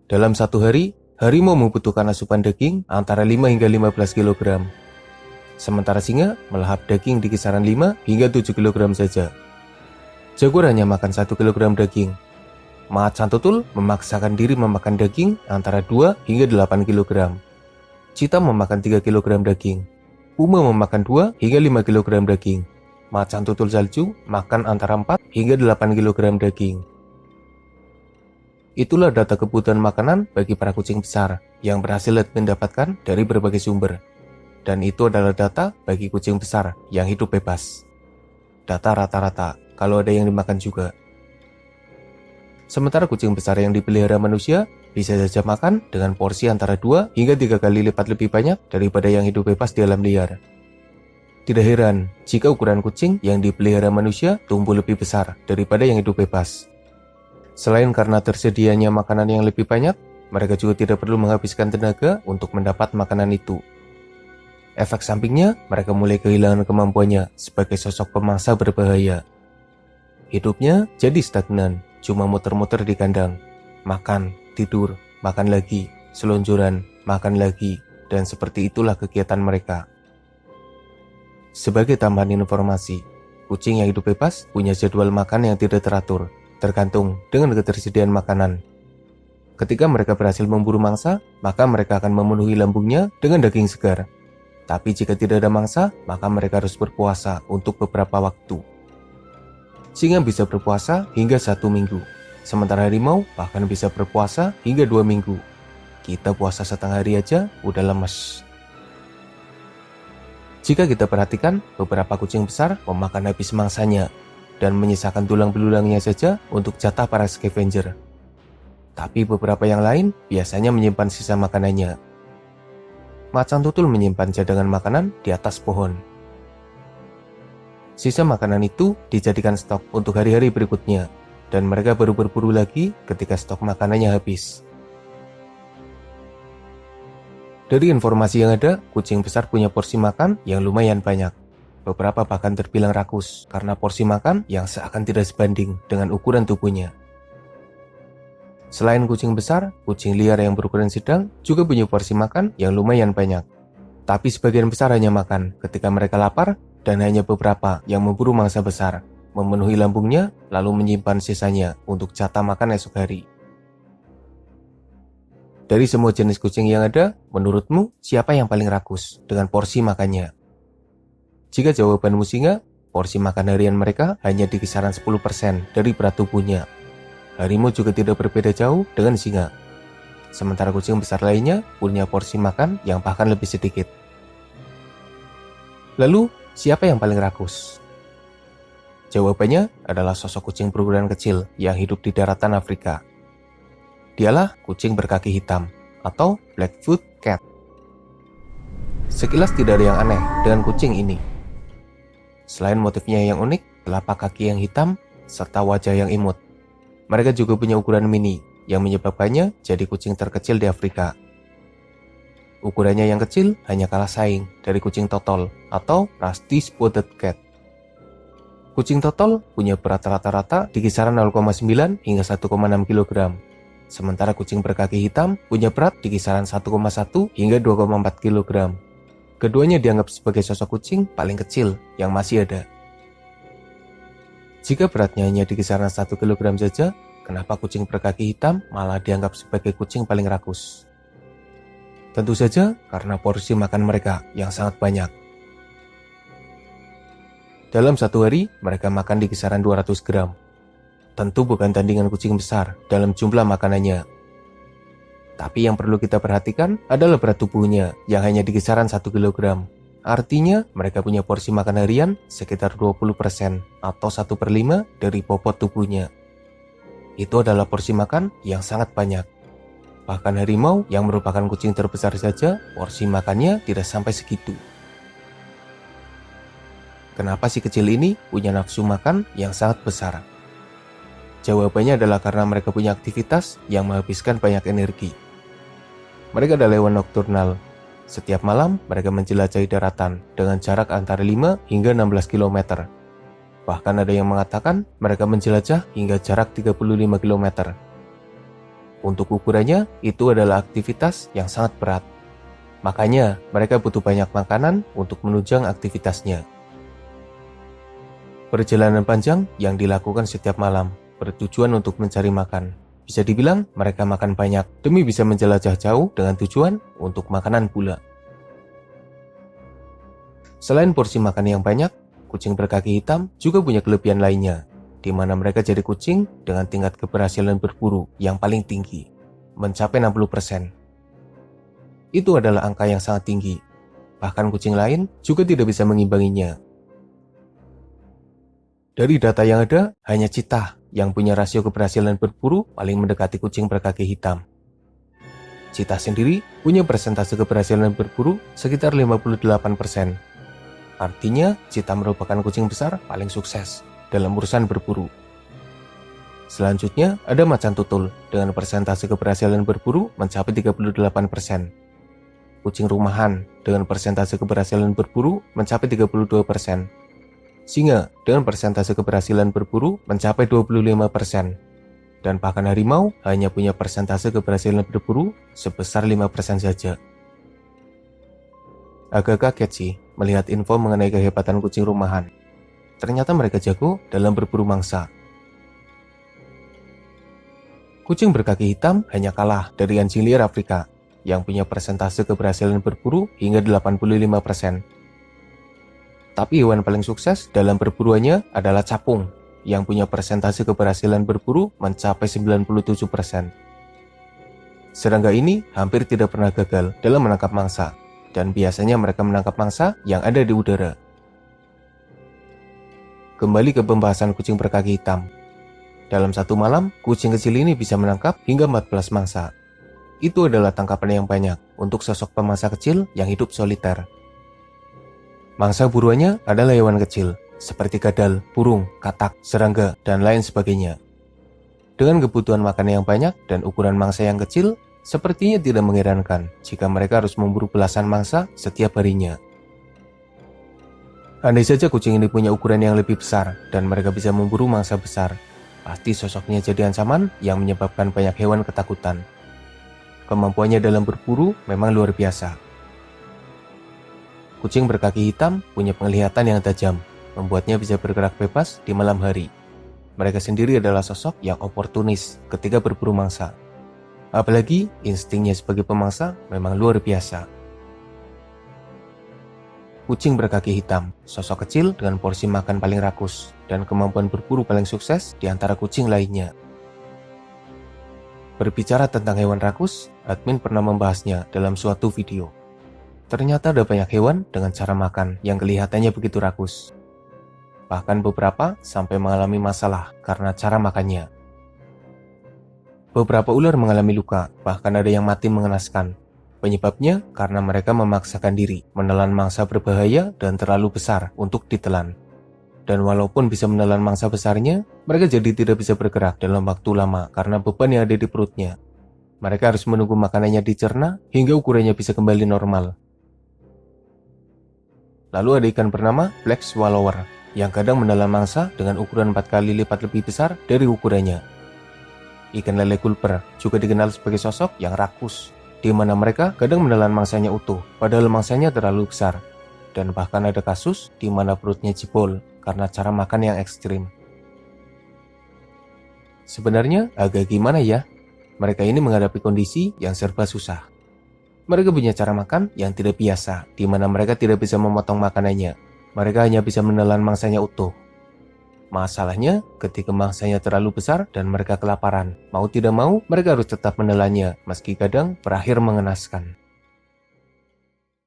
Dalam satu hari, harimau membutuhkan asupan daging antara 5 hingga 15 kg. Sementara singa melahap daging di kisaran 5 hingga 7 kg saja. Jaguar hanya makan 1 kg daging. Macan tutul memaksakan diri memakan daging antara 2 hingga 8 kg. Cita memakan 3 kg daging. Puma memakan 2 hingga 5 kg daging. Macan tutul salju makan antara 4 hingga 8 kg daging. Itulah data kebutuhan makanan bagi para kucing besar yang berhasil mendapatkan dari berbagai sumber. Dan itu adalah data bagi kucing besar yang hidup bebas. Data rata-rata, kalau ada yang dimakan juga. Sementara kucing besar yang dipelihara manusia bisa saja makan dengan porsi antara 2 hingga 3 kali lipat lebih banyak daripada yang hidup bebas di alam liar. Tidak heran jika ukuran kucing yang dipelihara manusia tumbuh lebih besar daripada yang hidup bebas. Selain karena tersedianya makanan yang lebih banyak, mereka juga tidak perlu menghabiskan tenaga untuk mendapat makanan itu. Efek sampingnya, mereka mulai kehilangan kemampuannya sebagai sosok pemangsa berbahaya. Hidupnya jadi stagnan, cuma muter-muter di kandang. Makan, tidur, makan lagi, seluncuran, makan lagi, dan seperti itulah kegiatan mereka. Sebagai tambahan informasi, kucing yang hidup bebas punya jadwal makan yang tidak teratur, tergantung dengan ketersediaan makanan. Ketika mereka berhasil memburu mangsa, maka mereka akan memenuhi lambungnya dengan daging segar. Tapi jika tidak ada mangsa, maka mereka harus berpuasa untuk beberapa waktu. Singa bisa berpuasa hingga 1 minggu, sementara harimau bahkan bisa berpuasa hingga 2 minggu. Kita puasa setengah hari aja udah lemes. Jika kita perhatikan, beberapa kucing besar memakan habis mangsanya dan menyisakan tulang belulangnya saja untuk jatah para scavenger. Tapi beberapa yang lain biasanya menyimpan sisa makanannya. Macan tutul menyimpan cadangan makanan di atas pohon. Sisa makanan itu dijadikan stok untuk hari-hari berikutnya, dan mereka baru berburu lagi ketika stok makanannya habis. Dari informasi yang ada, kucing besar punya porsi makan yang lumayan banyak. Beberapa bahkan terbilang rakus karena porsi makan yang seakan tidak sebanding dengan ukuran tubuhnya. Selain kucing besar, kucing liar yang berukuran sedang juga punya porsi makan yang lumayan banyak. Tapi sebagian besar hanya makan ketika mereka lapar dan hanya beberapa yang memburu mangsa besar, memenuhi lambungnya lalu menyimpan sisanya untuk jatah makan esok hari. Dari semua jenis kucing yang ada, menurutmu siapa yang paling rakus dengan porsi makannya? Jika jawabanmu singa, porsi makan harian mereka hanya di kisaran 10% dari berat tubuhnya. Harimau juga tidak berbeda jauh dengan singa. Sementara kucing besar lainnya punya porsi makan yang bahkan lebih sedikit. Lalu, siapa yang paling rakus? Jawabannya adalah sosok kucing berukuran kecil yang hidup di daratan Afrika. Dialah kucing berkaki hitam atau Blackfoot Cat. Sekilas tidak ada yang aneh dengan kucing ini. Selain motifnya yang unik, telapak kaki yang hitam, serta wajah yang imut. Mereka juga punya ukuran mini yang menyebabkannya jadi kucing terkecil di Afrika. Ukurannya yang kecil hanya kalah saing dari kucing totol atau Rusty Spotted Cat. Kucing totol punya berat rata-rata di kisaran 0,9 hingga 1,6 kg. Sementara kucing berkaki hitam punya berat di kisaran 1,1 hingga 2,4 kg. Keduanya dianggap sebagai sosok kucing paling kecil yang masih ada. Jika beratnya hanya di kisaran 1 kg saja, kenapa kucing berkaki hitam malah dianggap sebagai kucing paling rakus? Tentu saja karena porsi makan mereka yang sangat banyak. Dalam satu hari, mereka makan di kisaran 200 gram. Tentu bukan tandingan kucing besar dalam jumlah makanannya. Tapi yang perlu kita perhatikan adalah berat tubuhnya yang hanya di kisaran 1 kg. Artinya mereka punya porsi makan harian sekitar 20% atau 1/5 dari bobot tubuhnya. Itu adalah porsi makan yang sangat banyak. Bahkan harimau yang merupakan kucing terbesar saja, porsi makannya tidak sampai segitu. Kenapa si kecil ini punya nafsu makan yang sangat besar? Jawabannya adalah karena mereka punya aktivitas yang menghabiskan banyak energi. Mereka adalah hewan nokturnal. Setiap malam mereka menjelajahi daratan dengan jarak antara 5 hingga 16 km. Bahkan ada yang mengatakan mereka menjelajah hingga jarak 35 km. untuk ukurannya itu adalah aktivitas yang sangat berat. Makanya mereka butuh banyak makanan untuk menunjang aktivitasnya. Perjalanan panjang yang dilakukan setiap malam bertujuan untuk mencari makan. Bisa dibilang mereka makan banyak demi bisa menjelajah jauh dengan tujuan untuk makanan pula. Selain porsi makan yang banyak, kucing berkaki hitam juga punya kelebihan lainnya, di mana mereka jadi kucing dengan tingkat keberhasilan berburu yang paling tinggi, mencapai 60%. Itu adalah angka yang sangat tinggi. Bahkan kucing lain juga tidak bisa mengimbanginya. Dari data yang ada, hanya cheetah yang punya rasio keberhasilan berburu paling mendekati kucing berkaki hitam. Cheetah sendiri punya persentase keberhasilan berburu sekitar 58%. Artinya, cheetah merupakan kucing besar paling sukses dalam urusan berburu. Selanjutnya, ada macan tutul dengan persentase keberhasilan berburu mencapai 38%. Kucing rumahan dengan persentase keberhasilan berburu mencapai 32%. Singa dengan persentase keberhasilan berburu mencapai 25%. Dan bahkan harimau hanya punya persentase keberhasilan berburu sebesar 5% saja. Agak kaget sih melihat info mengenai kehebatan kucing rumahan. Ternyata mereka jago dalam berburu mangsa. Kucing berkaki hitam hanya kalah dari anjing liar Afrika yang punya persentase keberhasilan berburu hingga 85%. Tapi hewan paling sukses dalam perburuannya adalah capung yang punya persentase keberhasilan berburu mencapai 97%. Serangga ini hampir tidak pernah gagal dalam menangkap mangsa, dan biasanya mereka menangkap mangsa yang ada di udara. Kembali ke pembahasan kucing berkaki hitam. Dalam satu malam, kucing kecil ini bisa menangkap hingga 14 mangsa. Itu adalah tangkapan yang banyak untuk sosok pemangsa kecil yang hidup soliter. Mangsa buruannya adalah hewan kecil, seperti kadal, burung, katak, serangga, dan lain sebagainya. Dengan kebutuhan makan yang banyak dan ukuran mangsa yang kecil, sepertinya tidak mengherankan jika mereka harus memburu belasan mangsa setiap harinya. Andai saja kucing ini punya ukuran yang lebih besar dan mereka bisa memburu mangsa besar, pasti sosoknya jadi ancaman yang menyebabkan banyak hewan ketakutan. Kemampuannya dalam berburu memang luar biasa. Kucing berkaki hitam punya penglihatan yang tajam, membuatnya bisa bergerak bebas di malam hari. Mereka sendiri adalah sosok yang oportunis ketika berburu mangsa. Apalagi instingnya sebagai pemangsa memang luar biasa. Kucing berkaki hitam, sosok kecil dengan porsi makan paling rakus dan kemampuan berburu paling sukses di antara kucing lainnya. Berbicara tentang hewan rakus, admin pernah membahasnya dalam suatu video. Ternyata ada banyak hewan dengan cara makan yang kelihatannya begitu rakus. Bahkan beberapa sampai mengalami masalah karena cara makannya. Beberapa ular mengalami luka, bahkan ada yang mati mengenaskan. Penyebabnya karena mereka memaksakan diri menelan mangsa berbahaya dan terlalu besar untuk ditelan. Dan walaupun bisa menelan mangsa besarnya, mereka jadi tidak bisa bergerak dalam waktu lama karena beban yang ada di perutnya. Mereka harus menunggu makanannya dicerna hingga ukurannya bisa kembali normal. Lalu ada ikan bernama Black Swallower yang kadang menelan mangsa dengan ukuran 4 kali lipat lebih besar dari ukurannya. Ikan lele gulper juga dikenal sebagai sosok yang rakus, di mana mereka kadang menelan mangsanya utuh, padahal mangsanya terlalu besar. Dan bahkan ada kasus di mana perutnya jebol karena cara makan yang ekstrim. Sebenarnya agak gimana ya? Mereka ini menghadapi kondisi yang serba susah. Mereka punya cara makan yang tidak biasa, di mana mereka tidak bisa memotong makanannya. Mereka hanya bisa menelan mangsanya utuh. Masalahnya, ketika mangsanya terlalu besar dan mereka kelaparan, mau tidak mau, mereka harus tetap menelannya, meski kadang berakhir mengenaskan.